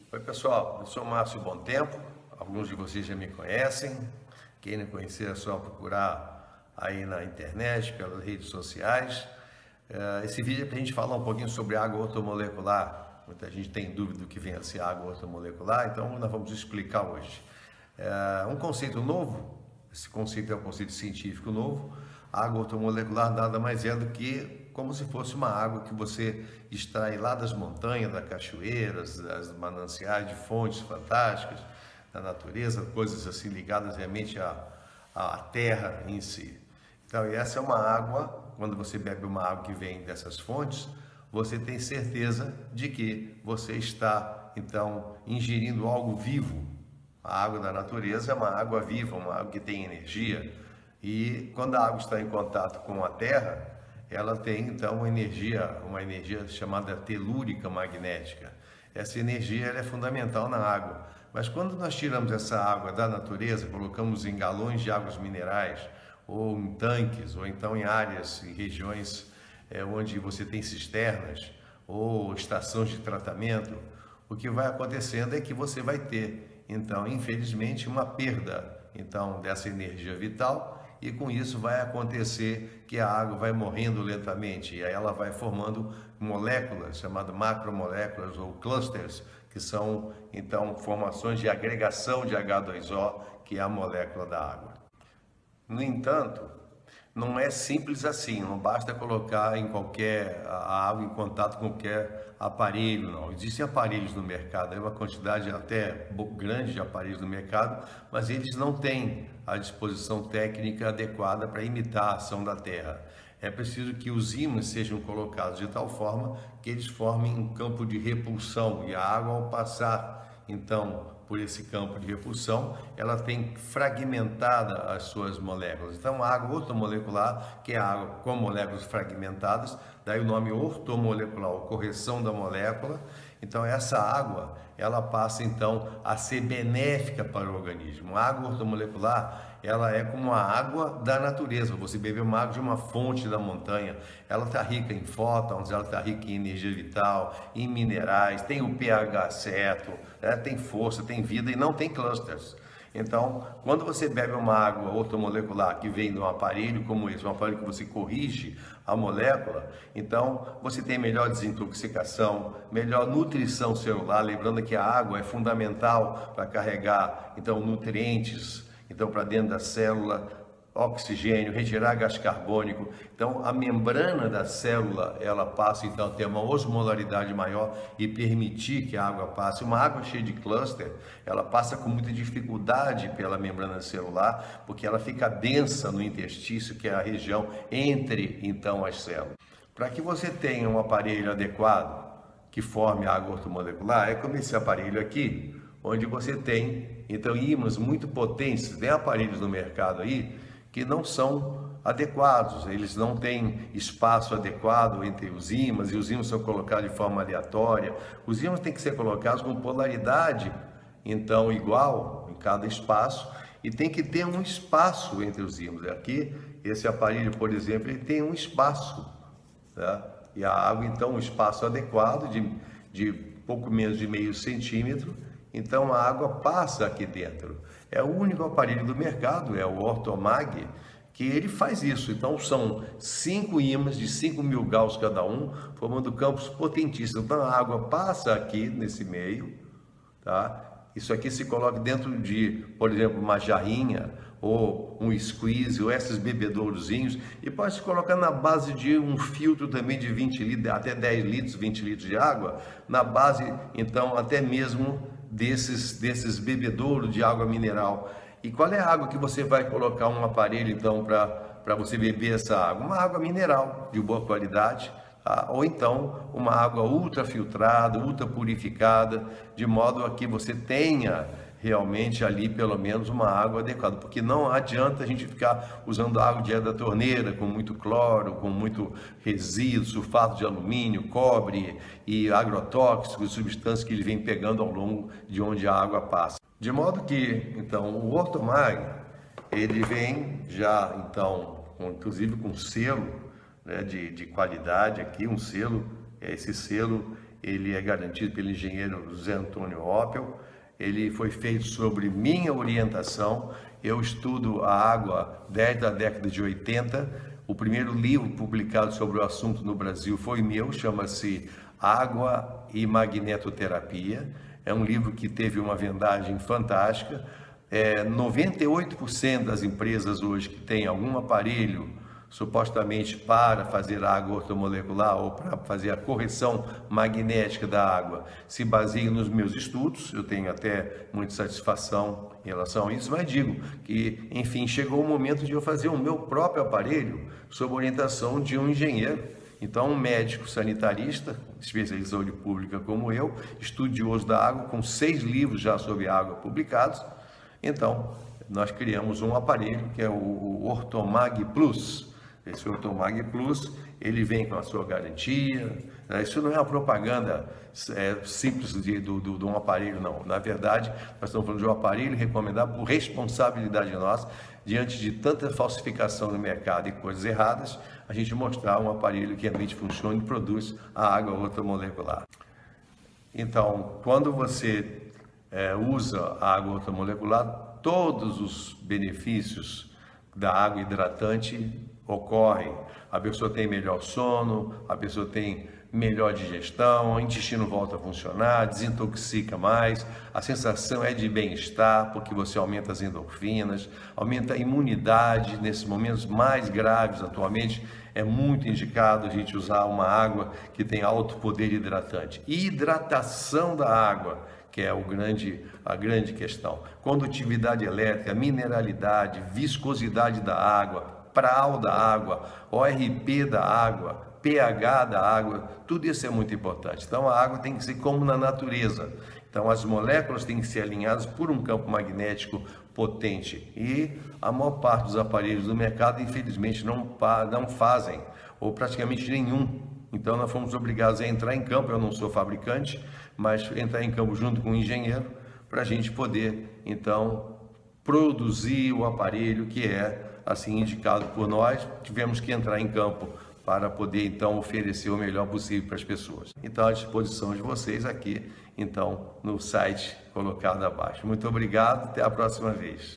Oi pessoal, eu sou Márcio Bom Tempo, alguns de vocês já me conhecem, quem não conhecer é só procurar aí na internet, pelas redes sociais. Esse vídeo é para a gente falar um pouquinho sobre água ortomolecular. Muita gente tem dúvida do que vem a ser água ortomolecular, então nós vamos explicar hoje. Um conceito novo, esse conceito é um conceito científico novo. A água ortomolecular nada mais é do que como se fosse uma água que você extrai lá das montanhas, das cachoeiras, das mananciais, de fontes fantásticas, da natureza, coisas assim ligadas realmente à terra em si. Então, essa é uma água, quando você bebe uma água que vem dessas fontes, você tem certeza de que você está, então, ingerindo algo vivo. A água da natureza é uma água viva, uma água que tem energia. E quando a água está em contato com a terra, ela tem então uma energia chamada telúrica magnética. Essa energia ela é fundamental na água. Mas quando nós tiramos essa água da natureza, colocamos em galões de águas minerais, ou em tanques, ou então em áreas e regiões onde você tem cisternas, ou estações de tratamento, o que vai acontecendo é que você vai ter, então, infelizmente, uma perda então dessa energia vital, e com isso vai acontecer que a água vai morrendo lentamente e aí ela vai formando moléculas chamadas macromoléculas ou clusters, que são então formações de agregação de H2O, que é a molécula da água. No entanto, não é simples assim, não basta colocar a água em contato com qualquer aparelho, não. Existem aparelhos no mercado, é uma quantidade até grande de aparelhos no mercado, mas eles não têm a disposição técnica adequada para imitar a ação da Terra. É preciso que os ímãs sejam colocados de tal forma que eles formem um campo de repulsão e a água, ao passar então por esse campo de repulsão, ela tem fragmentada as suas moléculas. Então, a água ortomolecular, que é a água com moléculas fragmentadas, daí o nome ortomolecular, ou correção da molécula. Então, essa água, ela passa então a ser benéfica para o organismo. A água ortomolecular, ela é como a água da natureza. Você bebe uma água de uma fonte da montanha, ela está rica em fótons, ela está rica em energia vital, em minerais, tem o pH certo, tem força, tem vida e não tem clusters. Então, quando você bebe uma água ortomolecular que vem de um aparelho como esse, um aparelho que você corrige a molécula, então você tem melhor desintoxicação, melhor nutrição celular, lembrando que a água é fundamental para carregar então nutrientes então para dentro da célula, oxigênio, retirar gás carbônico. Então a membrana da célula ela passa então a ter uma osmolaridade maior e permitir que a água passe. Uma água cheia de cluster, ela passa com muita dificuldade pela membrana celular, porque ela fica densa no interstício, que é a região entre então as células. Para que você tenha um aparelho adequado que forme a água ortomolecular, é como esse aparelho aqui, onde você tem então ímãs muito potentes. Tem aparelhos no mercado aí que não são adequados, eles não têm espaço adequado entre os ímãs, e os ímãs são colocados de forma aleatória. Os ímãs têm que ser colocados com polaridade então igual em cada espaço, e tem que ter um espaço entre os ímãs. Aqui, esse aparelho, por exemplo, ele tem um espaço, tá? E a água, então, um espaço adequado de pouco menos de meio centímetro. Então a água passa aqui dentro. É o único aparelho do mercado, é o Ortomag, que ele faz isso. Então são 5 ímãs de 5.000 gauss cada um, formando campos potentíssimos. Então a água passa aqui nesse meio, tá? Isso aqui se coloca dentro de, por exemplo, uma jarrinha, ou um squeeze, ou esses bebedourozinhos, e pode se colocar na base de um filtro também de 20 litros, até 10 litros, 20 litros de água, na base, então, até mesmo desses bebedouros de água mineral. E qual é a água que você vai colocar um aparelho, então, para você beber essa água? Uma água mineral, de boa qualidade, ou então uma água ultra filtrada, ultra purificada, de modo a que você tenha realmente ali pelo menos uma água adequada, porque não adianta a gente ficar usando água direto da torneira com muito cloro, com muito resíduo, sulfato de alumínio, cobre e agrotóxicos, substâncias que ele vem pegando ao longo de onde a água passa. De modo que, então, o Ortomag, ele vem já, então, inclusive com selo, né, de qualidade aqui, um selo. Esse selo ele é garantido pelo engenheiro Zé Antônio Oppel. Ele foi feito sobre minha orientação. Eu estudo a água desde a década de 80. O primeiro livro publicado sobre o assunto no Brasil foi meu, chama-se Água e Magnetoterapia. É um livro que teve uma vendagem fantástica. 98% das empresas hoje que têm algum aparelho supostamente para fazer água ortomolecular ou para fazer a correção magnética da água se baseiam nos meus estudos. Eu tenho até muita satisfação em relação a isso, mas digo que, enfim, chegou o momento de eu fazer o meu próprio aparelho sob orientação de um engenheiro. Então, um médico sanitarista, especialista em saúde pública como eu, estudioso da água, com 6 livros já sobre água publicados. Então, nós criamos um aparelho que é o Ortomag Plus. Esse Ortomag Plus, ele vem com a sua garantia, né? Isso não é uma propaganda simples de um aparelho, não. Na verdade, nós estamos falando de um aparelho recomendado por responsabilidade nossa, diante de tanta falsificação no mercado e coisas erradas, a gente mostrar um aparelho que realmente funciona e produz a água ortomolecular. Então, quando você usa a água ortomolecular, todos os benefícios da água hidratante ocorrem. A pessoa tem melhor sono, a pessoa tem melhor digestão, o intestino volta a funcionar, desintoxica mais, a sensação é de bem-estar, porque você aumenta as endorfinas, aumenta a imunidade. Nesses momentos mais graves atualmente, é muito indicado a gente usar uma água que tem alto poder hidratante. E hidratação da água, que é a grande questão. Condutividade elétrica, mineralidade, viscosidade da água, PRAL da água, ORP da água, pH da água, tudo isso é muito importante. Então a água tem que ser como na natureza. Então as moléculas têm que ser alinhadas por um campo magnético potente. E a maior parte dos aparelhos do mercado, infelizmente, não fazem, ou praticamente nenhum. Então nós fomos obrigados a entrar em campo. Eu não sou fabricante, mas entrar em campo junto com um engenheiro para a gente poder, então, produzir o aparelho que é assim indicado por nós. Tivemos que entrar em campo para poder, então, oferecer o melhor possível para as pessoas. Então, à disposição de vocês aqui, então, no site colocado abaixo. Muito obrigado, até a próxima vez.